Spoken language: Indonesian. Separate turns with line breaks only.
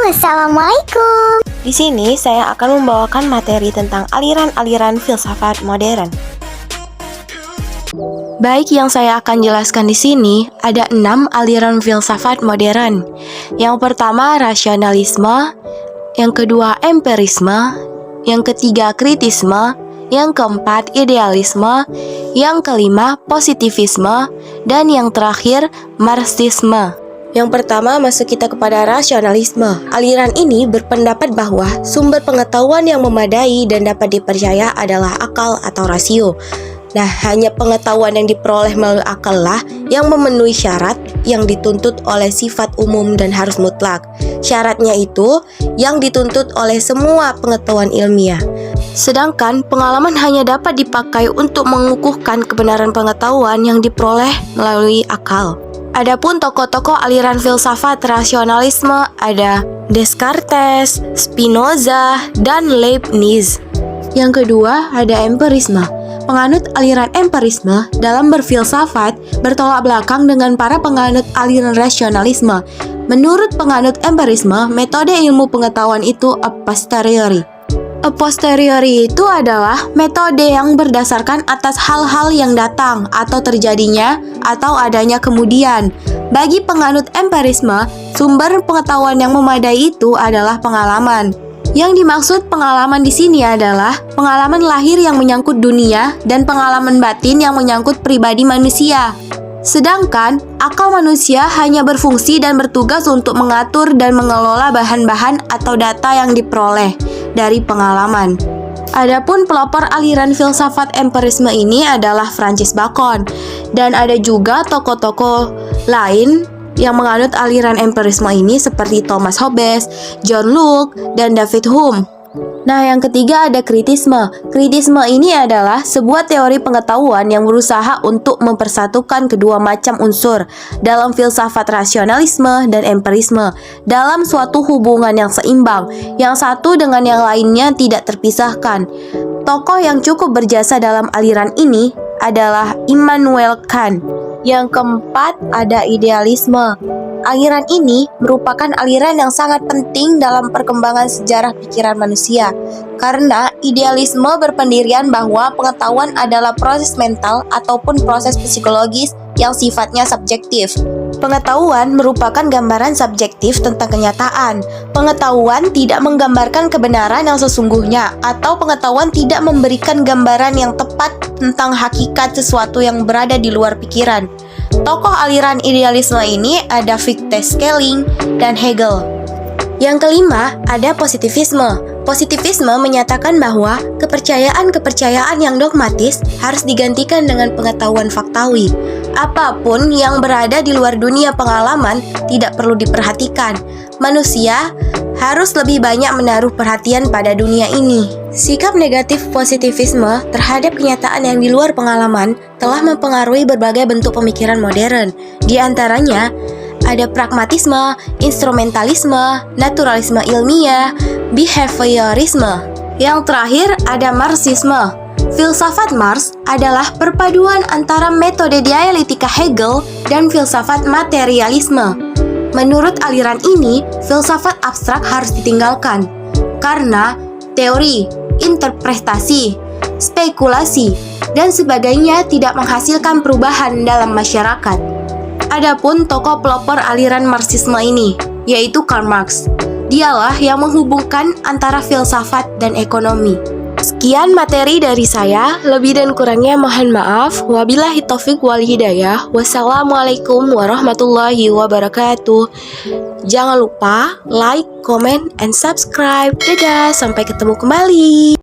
Assalamualaikum.
Di sini saya akan membawakan materi tentang aliran-aliran filsafat modern. Baik, yang saya akan jelaskan di sini ada 6 aliran filsafat modern. Yang pertama rasionalisme, yang kedua empirisme, yang ketiga kritisme, yang keempat idealisme, yang kelima positivisme, dan yang terakhir marxisme. Yang pertama, masuk kita kepada rasionalisme. Aliran ini berpendapat bahwa sumber pengetahuan yang memadai dan dapat dipercaya adalah akal atau rasio. Nah, hanya pengetahuan yang diperoleh melalui akal lah yang memenuhi syarat yang dituntut oleh sifat umum dan harus mutlak. Syaratnya itu yang dituntut oleh semua pengetahuan ilmiah. Sedangkan pengalaman hanya dapat dipakai untuk mengukuhkan kebenaran pengetahuan yang diperoleh melalui akal. Adapun tokoh-tokoh aliran filsafat rasionalisme ada Descartes, Spinoza, dan Leibniz. Yang kedua ada empirisme. Penganut aliran empirisme dalam berfilsafat bertolak belakang dengan para penganut aliran rasionalisme. Menurut penganut empirisme, metode ilmu pengetahuan itu a posteriori. A posteriori itu adalah metode yang berdasarkan atas hal-hal yang datang atau terjadinya atau adanya kemudian. Bagi penganut empirisme, sumber pengetahuan yang memadai itu adalah pengalaman. Yang dimaksud pengalaman di sini adalah pengalaman lahir yang menyangkut dunia dan pengalaman batin yang menyangkut pribadi manusia. Sedangkan akal manusia hanya berfungsi dan bertugas untuk mengatur dan mengelola bahan-bahan atau data yang diperoleh dari pengalaman. Adapun pelopor aliran filsafat empirisme ini adalah Francis Bacon, dan ada juga tokoh-tokoh lain yang menganut aliran empirisme ini seperti Thomas Hobbes, John Locke, dan David Hume. Nah, yang ketiga ada kritisme. Kritisme ini adalah sebuah teori pengetahuan yang berusaha untuk mempersatukan kedua macam unsur dalam filsafat rasionalisme dan empirisme dalam suatu hubungan yang seimbang, yang satu dengan yang lainnya tidak terpisahkan. Tokoh yang cukup berjasa dalam aliran ini adalah Immanuel Kant. Yang keempat ada idealisme. Aliran ini merupakan aliran yang sangat penting dalam perkembangan sejarah pikiran manusia, karena idealisme berpendirian bahwa pengetahuan adalah proses mental ataupun proses psikologis yang sifatnya subjektif. Pengetahuan merupakan gambaran subjektif tentang kenyataan. Pengetahuan tidak menggambarkan kebenaran yang sesungguhnya, atau pengetahuan tidak memberikan gambaran yang tepat tentang hakikat sesuatu yang berada di luar pikiran. Tokoh aliran idealisme ini ada Victor Schelling dan Hegel. Yang kelima ada positivisme. Positivisme menyatakan bahwa kepercayaan-kepercayaan yang dogmatis harus digantikan dengan pengetahuan faktawi. Apapun yang berada di luar dunia pengalaman tidak perlu diperhatikan. Manusia harus lebih banyak menaruh perhatian pada dunia ini. Sikap negatif positivisme terhadap kenyataan yang di luar pengalaman telah mempengaruhi berbagai bentuk pemikiran modern. Di antaranya ada pragmatisme, instrumentalisme, naturalisme ilmiah, behaviorisme. Yang terakhir ada marxisme. Filsafat Marx adalah perpaduan antara metode dialektika Hegel dan filsafat materialisme. Menurut aliran ini, filsafat abstrak harus ditinggalkan karena teori, interpretasi, spekulasi, dan sebagainya tidak menghasilkan perubahan dalam masyarakat. Adapun tokoh pelopor aliran Marxisme ini, yaitu Karl Marx. Dialah yang menghubungkan antara filsafat dan ekonomi. Sekian materi dari saya, lebih dan kurangnya mohon maaf. Wabillahi taufik wal hidayah. Wassalamualaikum warahmatullahi wabarakatuh. Jangan lupa like, comment, and subscribe. Dadah, sampai ketemu kembali.